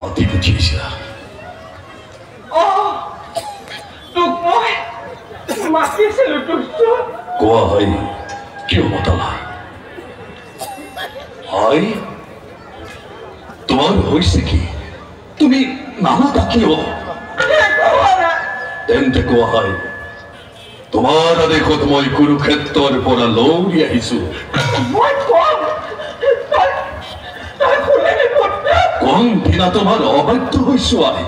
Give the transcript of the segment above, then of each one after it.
অতি বুঝিয়েছিলা তোক মই মাতিছিলো তোক কোৱা হয় কিয় মতালা হয় তোমাৰ হৈছে কি তুমি নামাতা কিয় তেন্তে কোৱা হয় তোমাৰ আদেশত মই কুৰুক্ষেত্ৰৰ পৰা লৌৰি আহিছো কোন দিনা তোমাৰ অবাধ্য হৈছো আই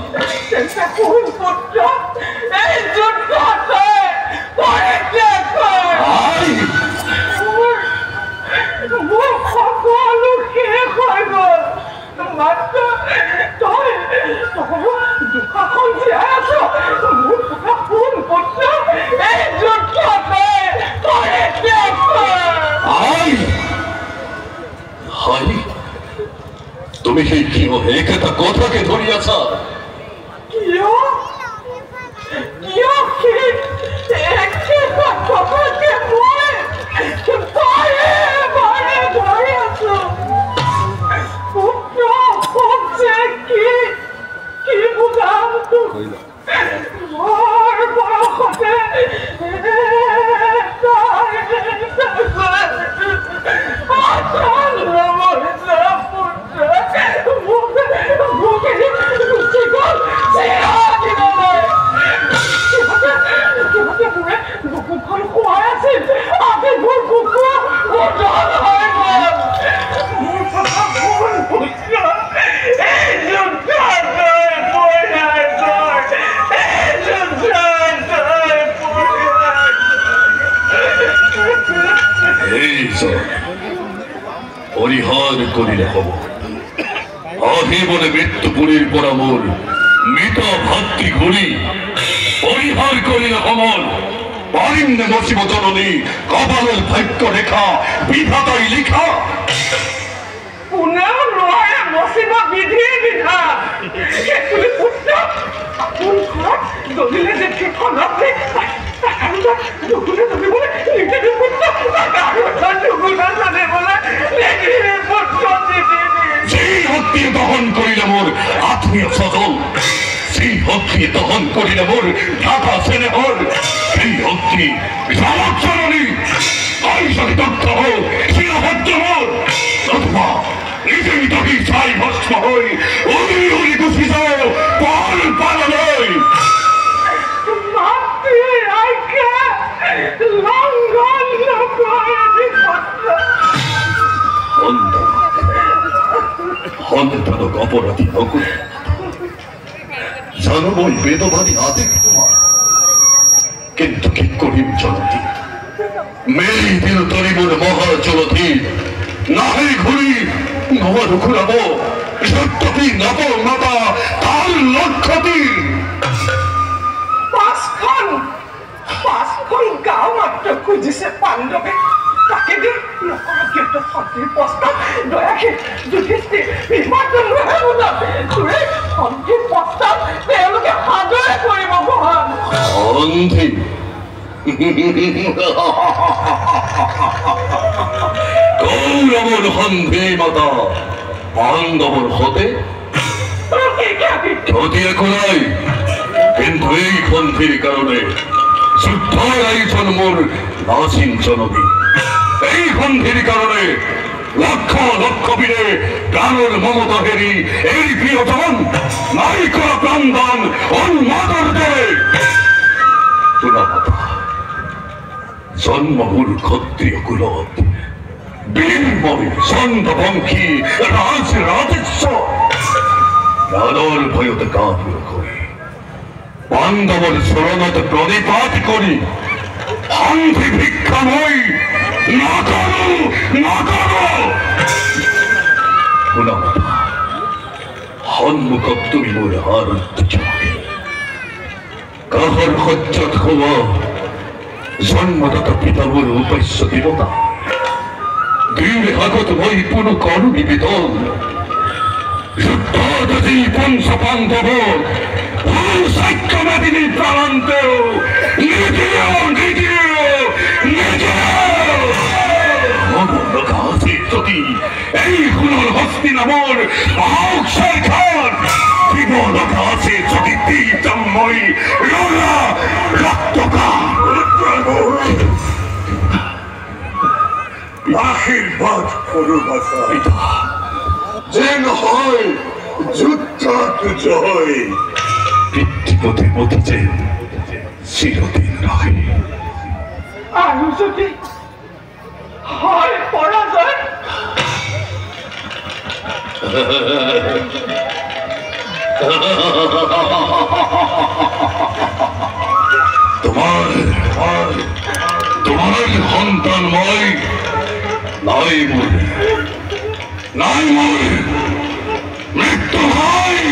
তুমি সেই কিয় একেটা কথাকে ধৰি আছা পৰিহাৰ কৰিলে হ'ব আহিবলে মৃত্যুপুৰীৰ পৰা মোৰ মৃত ভাতৃ ঘূৰি পৰিহাৰ কৰিলে সমল পাৰিম নে মচিব জননী কপালৰ ভাগ্য ৰেখা বিধাতাই লিখা কোনেও নোৱাৰে মচিব বিধিৰ বিধা তুমি পুত্ৰ আপোন ঘৰত দলিলে যে কেইখন আছে দুগুণে জানিবলৈ নিজে পুত্ৰ দুগুণে জানিবলৈ যি শক্তিয়ে দহন কৰিলে মোৰ আত্মীয় স্বজন যি শক্তিয়ে দহন কৰিলে মোৰ ঢাকা চেনেহৰ সেই শক্তি জননী দগ্ধ হল শিৰভদ্ৰ মোৰ অথবা নিজেই দহি চাই ভস্ম হৈ উৰি উৰি গুচি যাওঁ পাল পাললৈ সন্তানক অপৰাধী নকৰি জানো মই বেদবাদী আদেশ তোমাৰ কিন্তু কি কৰিম জনতী মেলি দিল তৰিবোৰ মহাজলধি নাহে ঘূৰি নোৱাৰো ঘূৰাব সত্যতি নব মাতা তাৰ লক্ষ্যতি পাঁচখন গাঁও মাত্ৰ খুজিছে পাণ্ডৱে তাকে দি নকৰাকীয়ত শান্তিৰ প্ৰস্তাৱ দয়াশীল যুধিষ্ঠিৰ ভীষ্মাৰ্জুনহে ওলাবে তোৰে শান্তিৰ প্ৰস্তাৱ তেওঁলোকে সাদৰে কৰিব গ্ৰহণ সন্ধি কৌৰৱৰ সন্ধি মাতা পাণ্ডৱৰ সতে ক্ষতি একো নাই কিন্তু এই সন্ধিৰ কাৰণে যুদ্ধৰ আয়োজন মোৰ নাচিন জননী এই সন্ধিৰ কাৰণে লক্ষ লক্ষ বীৰে প্ৰাণৰ মমতা হেৰি এই প্ৰিয়জন নাই কৰা প্ৰাণদান উন্মাদৰ দৰে জন্ম মোৰ ক্ষত্ৰিয় কুলত বীৰময় চন্দ্ৰবংশী ৰাজ ৰাজেশ্বৰ প্ৰাণৰ ভয়তে কাপুৰ কৰি পাণ্ডৱৰ চৰণত প্ৰণিপাত কৰি সন্ধি ভিক্ষা মই নকৰো সন্মুখত তুমি মোৰ আৰতি কাহৰ সজ্জাত হোৱা জন্মদাতা পিতা মোৰ উপাস্য দেৱতা দুই আগত মই পুনঃ কৰো নিবেদন যুদ্ধত আজি পঞ্চ পাণ্ডৱ সাক্ষ্যবাদিনী প্ৰাণন্তেও যদি এই সোণৰ হস্তি নামৰ মহা আশীর্বাদ করুন পিতা, যেন হয় যুদ্ধাত জয়, পিতৃপতি মতি যে চিরদিন রহে। আৰু যদি হয় পৰাজয়, তোমাৰ তোমাৰ সন্তান মই নাই মোৰ, নাই মোৰ, মৃত্যু হয়